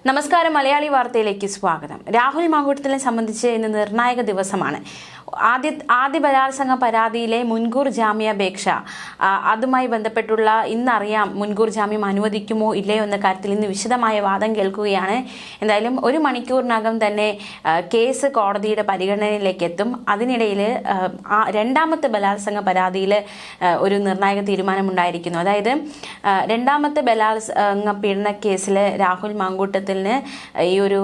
നമസ്കാരം, മലയാളി വാർത്തയിലേക്ക് സ്വാഗതം. രാഹുൽ മാങ്കൂട്ടത്തിനെ സംബന്ധിച്ച് ഇന്ന് നിർണായക ദിവസമാണ്. ആദ്യ ബലാത്സംഗ പരാതിയിലെ മുൻകൂർ ജാമ്യാപേക്ഷ, അതുമായി ബന്ധപ്പെട്ടുള്ള ഇന്നറിയാം മുൻകൂർ ജാമ്യം അനുവദിക്കുമോ ഇല്ലയോ എന്ന കാര്യത്തിൽ ഇന്ന് വിശദമായ വാദം കേൾക്കുകയാണ്. എന്തായാലും ഒരു മണിക്കൂറിനകം തന്നെ കേസ് കോടതിയുടെ പരിഗണനയിലേക്ക് എത്തും. അതിനിടയിൽ രണ്ടാമത്തെ ബലാത്സംഗ പരാതിയിൽ ഒരു നിർണായക തീരുമാനമുണ്ടായിരിക്കുന്നു. അതായത് രണ്ടാമത്തെ ബലാത്സംഗ പീഡന കേസിൽ രാഹുൽ മാങ്കൂട്ടത്തിന് ഈ ഒരു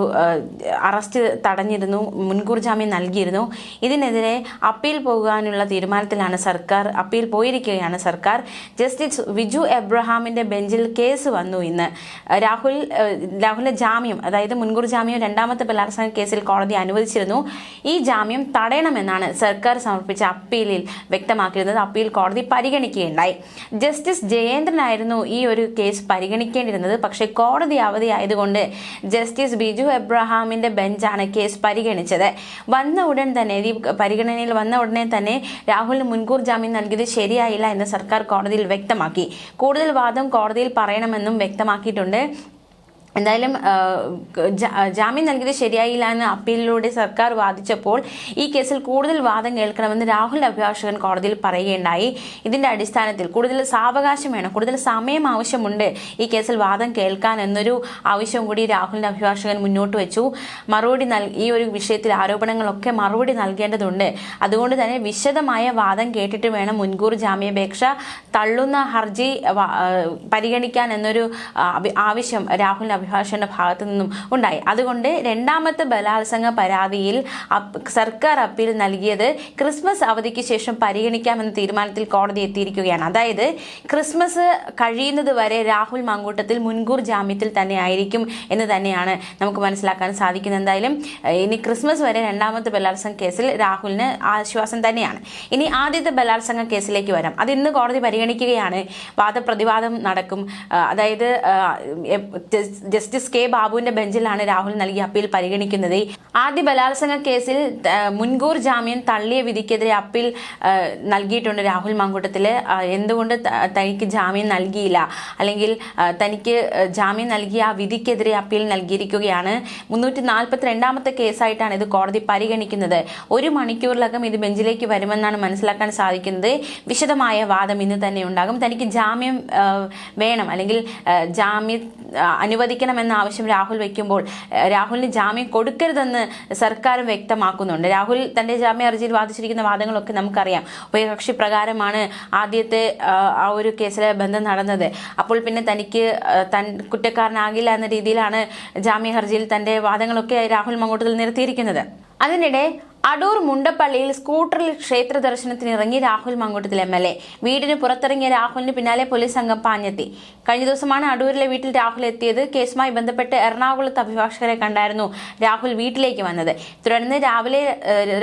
അറസ്റ്റ് തടഞ്ഞിരുന്നു, മുൻകൂർ ജാമ്യം നൽകിയിരുന്നു. ഇതിനെതിരെ അപ്പീൽ പോകാനുള്ള തീരുമാനത്തിലാണ് സർക്കാർ. അപ്പീൽ പോയിരിക്കുകയാണ് സർക്കാർ. ജസ്റ്റിസ് വിജു എബ്രഹാമിന്റെ ബെഞ്ചിൽ കേസ് വന്നു ഇന്ന്. രാഹുലിന്റെ ജാമ്യം, അതായത് മുൻകൂർ ജാമ്യം രണ്ടാമത്തെ ബലാത്സംഗ കേസിൽ കോടതി അനുവദിച്ചിരുന്നു. ഈ ജാമ്യം തടയണമെന്നാണ് സർക്കാർ സമർപ്പിച്ച അപ്പീലിൽ വ്യക്തമാക്കിയിരുന്നത്. അപ്പീൽ കോടതി പരിഗണിക്കുകയുണ്ടായി. ജസ്റ്റിസ് ജയേന്ദ്രനായിരുന്നു ഈ ഒരു കേസ് പരിഗണിക്കേണ്ടിരുന്നത്. പക്ഷേ കോടതി അവധിയായതുകൊണ്ട് ജസ്റ്റിസ് ബിജു എബ്രഹാമിന്റെ ബെഞ്ചാണ് കേസ് പരിഗണിച്ചത്. പരിഗണനയിൽ വന്ന ഉടനെ തന്നെ രാഹുലിന് മുൻകൂർ ജാമ്യം നൽകിയത് ശരിയായില്ല എന്ന് സർക്കാർ കോടതിയിൽ വ്യക്തമാക്കി. കൂടുതൽ വാദം കോടതിയിൽ പറയണമെന്നും വ്യക്തമാക്കിയിട്ടുണ്ട്. എന്തായാലും ജാമ്യം നൽകിയത് ശരിയായില്ല എന്ന് അപ്പീലിലൂടെ സർക്കാർ വാദിച്ചപ്പോൾ ഈ കേസിൽ കൂടുതൽ വാദം കേൾക്കണമെന്ന് രാഹുലിന്റെ അഭിഭാഷകൻ കോടതിയിൽ പറയുകയുണ്ടായി. ഇതിന്റെ അടിസ്ഥാനത്തിൽ കൂടുതൽ സാവകാശം വേണം, കൂടുതൽ സമയം ആവശ്യമുണ്ട് ഈ കേസിൽ വാദം കേൾക്കാൻ എന്നൊരു ആവശ്യം കൂടി രാഹുലിന്റെ അഭിഭാഷകൻ മുന്നോട്ട് വെച്ചു. ഈ ഒരു വിഷയത്തിൽ ആരോപണങ്ങളൊക്കെ മറുപടി നൽകേണ്ടതുണ്ട്. അതുകൊണ്ട് തന്നെ വിശദമായ വാദം കേട്ടിട്ട് വേണം മുൻകൂർ ജാമ്യാപേക്ഷ തള്ളുന്ന ഹർജി പരിഗണിക്കാൻ എന്നൊരു ആവശ്യം രാഹുലിന്റെ അഭിഭാഷകന്റെ ഭാഗത്തു നിന്നും ഉണ്ടായി. അതുകൊണ്ട് രണ്ടാമത്തെ ബലാത്സംഗ പരാതിയിൽ സർക്കാർ അപ്പീൽ നൽകിയത് ക്രിസ്മസ് അവധിക്ക് ശേഷം പരിഗണിക്കാമെന്ന തീരുമാനത്തിൽ കോടതി എത്തിയിരിക്കുകയാണ്. അതായത് ക്രിസ്മസ് കഴിയുന്നത് വരെ രാഹുൽ മാങ്കൂട്ടത്തിൽ മുൻകൂർ ജാമ്യത്തിൽ തന്നെ ആയിരിക്കും എന്ന് തന്നെയാണ് നമുക്ക് മനസ്സിലാക്കാൻ സാധിക്കുന്നത്. എന്തായാലും ഇനി ക്രിസ്മസ് വരെ രണ്ടാമത്തെ ബലാത്സംഗ കേസിൽ രാഹുലിന് ആശ്വാസം തന്നെയാണ്. ഇനി ആദ്യത്തെ ബലാത്സംഗ കേസിലേക്ക് വരാം. അത് ഇന്ന് കോടതി പരിഗണിക്കുകയാണ്. വാദപ്രതിവാദം നടക്കും. അതായത് ജസ്റ്റിസ് കെ ബാബുവിന്റെ ബെഞ്ചിലാണ് രാഹുൽ നൽകിയ അപ്പീൽ പരിഗണിക്കുന്നത്. ആദ്യ ബലാത്സംഗ കേസിൽ മുൻകൂർ ജാമ്യം തള്ളിയ വിധിക്കെതിരെ അപ്പീൽ നൽകിയിട്ടുണ്ട് രാഹുൽ മാങ്കൂട്ടത്തിൽ. എന്തുകൊണ്ട് തനിക്ക് ജാമ്യം നൽകിയില്ല, അല്ലെങ്കിൽ തനിക്ക് ജാമ്യം നൽകിയ ആ വിധിക്കെതിരെ അപ്പീൽ നൽകിയിരിക്കുകയാണ്. 342ാമത്തെ കേസായിട്ടാണ് ഇത് കോടതി പരിഗണിക്കുന്നത്. ഒരു മണിക്കൂറിലകം ഇത് ബെഞ്ചിലേക്ക് വരുമെന്നാണ് മനസ്സിലാക്കാൻ സാധിക്കുന്നത്. വിശദമായ വാദം ഇന്ന് തന്നെ ഉണ്ടാകും. തനിക്ക് ജാമ്യം വേണം, അല്ലെങ്കിൽ ജാമ്യം അനുവദിക്കണമെന്ന ആവശ്യം രാഹുൽ വയ്ക്കുമ്പോൾ രാഹുലിന് ജാമ്യം കൊടുക്കരുതെന്ന് സർക്കാർ വ്യക്തമാക്കുന്നുണ്ട്. രാഹുൽ തന്റെ ജാമ്യ ഹർജിയിൽ വാദിച്ചിരിക്കുന്ന വാദങ്ങളൊക്കെ നമുക്കറിയാം. ഉഭയകക്ഷി പ്രകാരമാണ് ആദ്യത്തെ ആ ഒരു കേസിലെ ബന്ധം നടന്നത്. അപ്പോൾ പിന്നെ തനിക്ക് കുറ്റക്കാരനാകില്ല എന്ന രീതിയിലാണ് ജാമ്യ ഹർജിയിൽ തന്റെ വാദങ്ങളൊക്കെ രാഹുൽ മാങ്കൂട്ടത്തിൽ നിർത്തിയിരിക്കുന്നത്. അതിനിടെ അടൂർ മുണ്ടപ്പള്ളിയിൽ സ്കൂട്ടറിൽ ക്ഷേത്ര ദർശനത്തിനിറങ്ങി രാഹുൽ മാങ്കൂട്ടത്തിൽ MLA. വീടിന് പുറത്തിറങ്ങിയ രാഹുലിന് പിന്നാലെ പോലീസ് സംഘം പാഞ്ഞെത്തി. കഴിഞ്ഞ ദിവസമാണ് അടൂരിലെ വീട്ടിൽ രാഹുൽ എത്തിയത്. കേസുമായി ബന്ധപ്പെട്ട് എറണാകുളത്ത് അഭിഭാഷകരെ കണ്ടായിരുന്നു രാഹുൽ വീട്ടിലേക്ക് വന്നത്. തുടർന്ന് രാവിലെ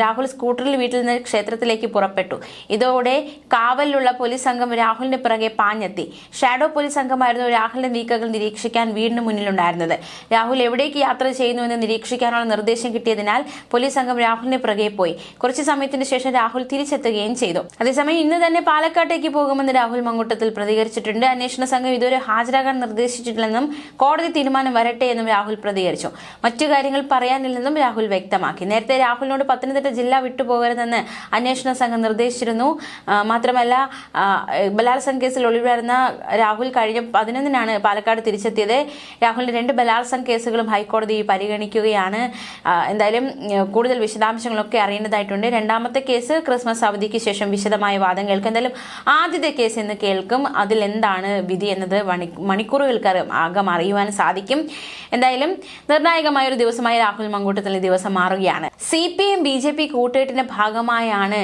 രാഹുൽ സ്കൂട്ടറിൽ വീട്ടിൽ നിന്ന് ക്ഷേത്രത്തിലേക്ക് പുറപ്പെട്ടു. ഇതോടെ കാവലിലുള്ള പോലീസ് സംഘം രാഹുലിന്റെ പിറകെ പാഞ്ഞെത്തി. ഷാഡോ പോലീസ് സംഘമായിരുന്നു രാഹുലിന്റെ നീക്കങ്ങൾ നിരീക്ഷിക്കാൻ വീടിന് മുന്നിലുണ്ടായിരുന്നത്. രാഹുൽ എവിടേക്ക് യാത്ര ചെയ്യുന്നുവെന്ന് നിരീക്ഷിക്കാനുള്ള നിർദ്ദേശം കിട്ടിയതിനാൽ പോലീസ് സംഘം രാഹുലിന്റെ പുറകെ പോയി. കുറച്ചു സമയത്തിന് ശേഷം രാഹുൽ തിരിച്ചെത്തുകയും ചെയ്തു. അതേസമയം ഇന്ന് തന്നെ പാലക്കാട്ടേക്ക് പോകുമെന്ന് രാഹുൽ മാങ്കൂട്ടത്തിൽ പ്രതികരിച്ചിട്ടുണ്ട്. അന്വേഷണ സംഘം ഇതുവരെ ഹാജരാകാൻ നിർദ്ദേശിച്ചിട്ടില്ലെന്നും കോടതി തീരുമാനം വരട്ടെ എന്നും രാഹുൽ പ്രതികരിച്ചു. മറ്റു കാര്യങ്ങൾ പറയാനില്ലെന്നും രാഹുൽ വ്യക്തമാക്കി. നേരത്തെ രാഹുലിനോട് പത്തനംതിട്ട ജില്ല വിട്ടുപോകരുതെന്ന് അന്വേഷണ സംഘം നിർദ്ദേശിച്ചിരുന്നു. മാത്രമല്ല, ബലാത്സംഗ കേസിൽ ഒളിവിലായിരുന്ന രാഹുൽ കഴിഞ്ഞ 11-നാണ് പാലക്കാട് തിരിച്ചെത്തിയത്. രാഹുലിന്റെ 2 ബലാത്സംഗ കേസുകളും ഹൈക്കോടതി പരിഗണിക്കുകയാണ്. എന്തായാലും കൂടുതൽ വിശദാംശങ്ങളൊക്കെ അറിയേണ്ടതായിട്ടുണ്ട്. രണ്ടാമത്തെ കേസ് ക്രിസ്മസ് അവധിക്ക് ശേഷം വിശദമായ വാദം കേൾക്കും. എന്തായാലും ആദ്യത്തെ കേസ് ഇന്ന് കേൾക്കും. അതിൽ എന്താണ് വിധി എന്നത് മണിക്കൂറുകൾക്കകം അറിയുവാൻ സാധിക്കും. എന്തായാലും നിർണായകമായ ഒരു ദിവസമായി രാഹുൽ മാങ്കൂട്ടത്തിൽ ദിവസം മാറുകയാണ്. CPM BJP കൂട്ടുകെട്ടിന്റെ ഭാഗമായാണ്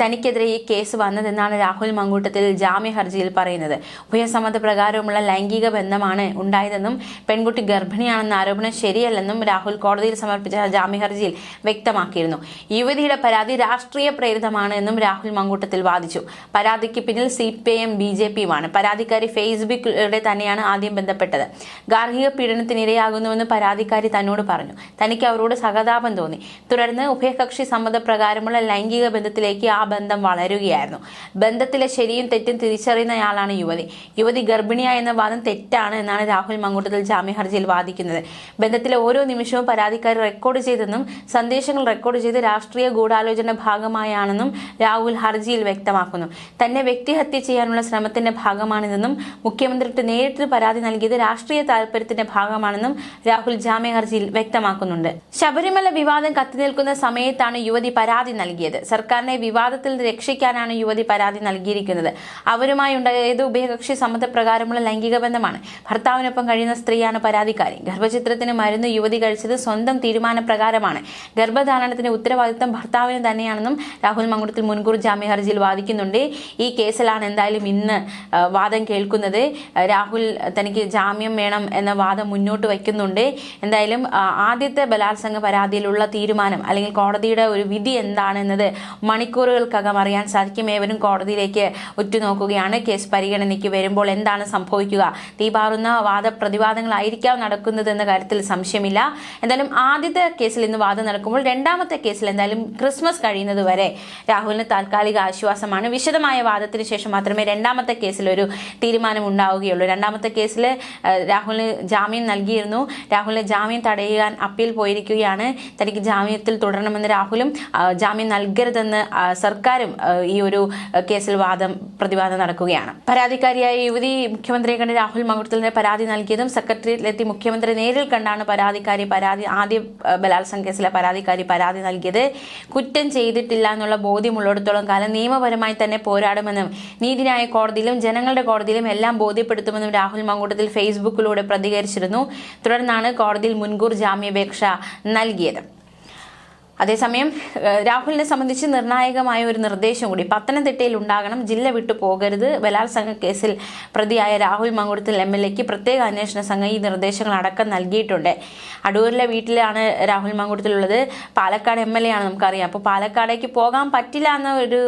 തനിക്കെതിരെ ഈ കേസ് വന്നതെന്നാണ് രാഹുൽ മാങ്കൂട്ടത്തിൽ ജാമ്യ ഹർജിയിൽ പറയുന്നത്. ഉഭയസമ്മത പ്രകാരമുള്ള ലൈംഗിക ബന്ധമാണ് ഉണ്ടായതെന്നും പെൺകുട്ടി ഗർഭിണിയാണെന്ന ആരോപണം ശരിയല്ലെന്നും രാഹുൽ കോടതിയിൽ സമർപ്പിച്ച ജാമ്യ ഹർജിയിൽ വ്യക്തമാക്കിയിരുന്നു. യുവതിയുടെ പരാതി രാഷ്ട്രീയ പ്രേരിതമാണ് എന്നും രാഹുൽ മങ്കൂട്ടത്തിൽ വാദിച്ചു. പരാതിക്ക് പിന്നിൽ CPIM BJPയുമാണ്. പരാതിക്കാരി ഫേസ്ബുക്കിലൂടെ തന്നെയാണ് ആദ്യം ബന്ധപ്പെട്ടത്. ഗാർഹിക പീഡനത്തിനിരയാകുന്നുവെന്ന് പരാതിക്കാരി തന്നോട് പറഞ്ഞു. തനിക്ക് അവരോട് സഹതാപം തോന്നി. തുടർന്ന് ഉഭയകക്ഷി സമ്മതപ്രകാരമുള്ള ലൈംഗിക ബന്ധത്തിലേക്ക് ആ ബന്ധം വളരുകയായിരുന്നു. ബന്ധത്തിലെ ശരിയും തെറ്റും തിരിച്ചറിയുന്നയാളാണ് യുവതി ഗർഭിണിയായെന്ന വാദം തെറ്റാണ് എന്നാണ് രാഹുൽ മങ്കൂട്ടത്തിൽ ജാമ്യ ഹർജിയിൽ വാദിക്കുന്നത്. ബന്ധത്തിലെ ഓരോ നിമിഷവും പരാതിക്കാരി റെക്കോർഡ് ചെയ്തെന്നും സന്ദേശങ്ങൾ റെക്കോർഡ് ചെയ്ത് രാഷ്ട്രീയ ഗൂഢാലോചന ഭാഗമായാണെന്നും രാഹുൽ ഹർജിയിൽ വ്യക്തമാക്കുന്നു. തന്നെ വ്യക്തിഹത്യ ചെയ്യാനുള്ള ശ്രമത്തിന്റെ ഭാഗമാണിതെന്നും മുഖ്യമന്ത്രിക്ക് നേരിട്ട് പരാതി നൽകിയത് രാഷ്ട്രീയ താൽപര്യത്തിന്റെ ഭാഗമാണെന്നും രാഹുൽ ജാമ്യ ഹർജിയിൽ വ്യക്തമാക്കുന്നുണ്ട്. ശബരിമല വിവാദം കത്തിനിൽക്കുന്ന സമയത്താണ് യുവതി പരാതി നൽകിയത്. സർക്കാരിനെ വിവാദത്തിൽ രക്ഷിക്കാനാണ് യുവതി പരാതി നൽകിയിരിക്കുന്നത്. അവരുമായി ഉണ്ടായത് ഉഭയകക്ഷി സമ്മതപ്രകാരമുള്ള ലൈംഗിക ബന്ധമാണ്. ഭർത്താവിനൊപ്പം കഴിയുന്ന സ്ത്രീയാണ് പരാതിക്കാരി. ഗർഭചിത്രത്തിന് മരുന്ന് യുവതി കഴിച്ചത് സ്വന്തം തീരുമാനപ്രകാരമാണ്. ഗർഭധാരണത്തിന്റെ ഉത്തരവാദിത്തം ഭർത്താവിന് തന്നെയാണെന്നും രാഹുൽ മങ്കൂട്ടത്തിൽ മുൻകൂർ ജാമ്യ ഹർജിയിൽ വാദിക്കുന്നുണ്ട്. ഈ കേസിലാണ് എന്തായാലും ഇന്ന് വാദം കേൾക്കുന്നത്. രാഹുൽ തനിക്ക് ജാമ്യം വേണം എന്ന വാദം മുന്നോട്ട് വയ്ക്കുന്നുണ്ട്. എന്തായാലും ആദ്യത്തെ ബലാത്സംഗ പരാതിയിലുള്ള തീരുമാനം അല്ലെങ്കിൽ കോടതിയുടെ ഒരു വിധി എന്താണെന്നത് മണിക്കൂറുകൾക്കകം അറിയാൻ സാധിക്കും. ഏവരും കോടതിയിലേക്ക് ഉറ്റുനോക്കുകയാണ്. കേസ് പരിഗണനയ്ക്ക് വരുമ്പോൾ എന്താണ് സംഭവിക്കുക? തീപാറുന്ന വാദപ്രതിവാദങ്ങളായിരിക്കാം നടക്കുന്നതെന്ന കാര്യത്തിൽ സംശയമില്ല. എന്തായാലും ആദ്യത്തെ കേസിൽ ഇന്ന് വാദം നടക്കുമ്പോൾ രണ്ടാമത്തെ കേസിൽ എന്തായാലും ക്രിസ്മസ് കഴിയുന്നത് വരെ രാഹുലിന് താൽക്കാലിക ആശ്വാസമാണ്. വിശദമായ വാദത്തിന് ശേഷം മാത്രമേ രണ്ടാമത്തെ കേസിൽ ഒരു തീരുമാനം ഉണ്ടാവുകയുള്ളൂ. രണ്ടാമത്തെ കേസിൽ രാഹുലിന് ജാമ്യം നൽകിയിരുന്നു. രാഹുലിന് ജാമ്യം തടയാൻ അപ്പീൽ പോയിരിക്കുകയാണ്. തനിക്ക് ജാമ്യത്തിൽ തുടരണമെന്ന് രാഹുലും ജാമ്യം നൽകരുതെന്ന് സർക്കാരും ഈ ഒരു കേസിൽ പ്രതിവാദം നടക്കുകയാണ്. പരാതിക്കാരിയായ യുവതി മുഖ്യമന്ത്രിയെ കണ്ട് രാഹുൽ മങ്കൂട്ടത്തിന് പരാതി നൽകിയതും സെക്രട്ടേറിയറ്റിലെത്തി മുഖ്യമന്ത്രി നേരിൽ കണ്ടാണ് ആദ്യ ബലാത്സംഗ കേസിലെ പരാതിക്കാരി പരാതി നൽകിയത്. കുറ്റം ചെയ്തിട്ടില്ല എന്നുള്ള ബോധ്യമുള്ളിടത്തോളം കാലം നിയമപരമായി തന്നെ പോരാടുമെന്നും നീതിന്യായ കോടതിയിലും ജനങ്ങളുടെ കോടതിയിലും എല്ലാം ബോധ്യപ്പെടുത്തുമെന്നും രാഹുൽ മങ്കൂട്ടത്തിൽ ഫേസ്ബുക്കിലൂടെ പ്രതികരിച്ചിരുന്നു. തുടർന്നാണ് കോടതിയിൽ മുൻകൂർ ജാമ്യാപേക്ഷ നൽകിയത്. അതേസമയം രാഹുലിനെ സംബന്ധിച്ച് നിർണായകമായ ഒരു നിർദ്ദേശം കൂടി പത്തനംതിട്ടയിൽ ഉണ്ടാകണം. ജില്ല വിട്ടു പോകരുത്. ബലാത്സംഗ കേസിൽ പ്രതിയായ രാഹുൽ മങ്കൂട്ടത്തിൽ MLAക്ക് പ്രത്യേക അന്വേഷണ സംഘം ഈ നിർദ്ദേശങ്ങൾ അടക്കം നൽകിയിട്ടുണ്ട്. അടൂരിലെ വീട്ടിലാണ് രാഹുൽ മങ്കൂട്ടത്തിലുള്ളത്. പാലക്കാട് MLA ആണ് നമുക്കറിയാം. അപ്പോൾ പാലക്കാടേക്ക് പോകാൻ പറ്റില്ല എന്ന ഒരു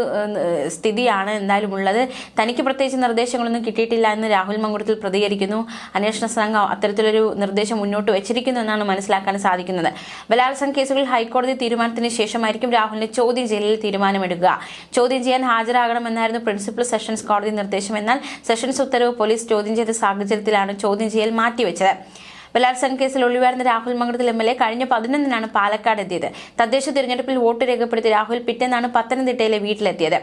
സ്ഥിതിയാണ് എന്തായാലും ഉള്ളത്. തനിക്ക് പ്രത്യേകിച്ച് നിർദ്ദേശങ്ങളൊന്നും കിട്ടിയിട്ടില്ല എന്ന് രാഹുൽ മങ്കൂട്ടത്തിൽ പ്രതികരിക്കുന്നു. അന്വേഷണ സംഘം അത്തരത്തിലൊരു നിർദ്ദേശം മുന്നോട്ട് വെച്ചിരിക്കുന്നു എന്നാണ് മനസ്സിലാക്കാൻ സാധിക്കുന്നത്. ബലാത്സംഗ കേസുകളിൽ ഹൈക്കോടതി തീരുമാനത്തിന് ശേഷമായിരിക്കും രാഹുലിന്റെ ചോദ്യം ചെയ്യലിൽ തീരുമാനമെടുക്കുക. ചോദ്യം ചെയ്യാൻ ഹാജരാകണമെന്നായിരുന്നു പ്രിൻസിപ്പൽ സെഷൻസ് കോടതി നിർദ്ദേശം. എന്നാൽ സെഷൻസ് ഉത്തരവ് പോലീസ് ചോദ്യം ചെയ്ത സാഹചര്യത്തിലാണ് ചോദ്യം ചെയ്യൽ മാറ്റിവെച്ചത്. ബലാത്സംഗ കേസിൽ ഒളിവായിരുന്ന രാഹുൽ മങ്കൂട്ടത്തിൽ MLA കഴിഞ്ഞ 11-നാണ് പാലക്കാട് എത്തിയത്. തദ്ദേശ തിരഞ്ഞെടുപ്പിൽ വോട്ട് രേഖപ്പെടുത്തി രാഹുൽ പിറ്റേന്നാണ് പത്തനംതിട്ടയിലെ വീട്ടിലെത്തിയത്.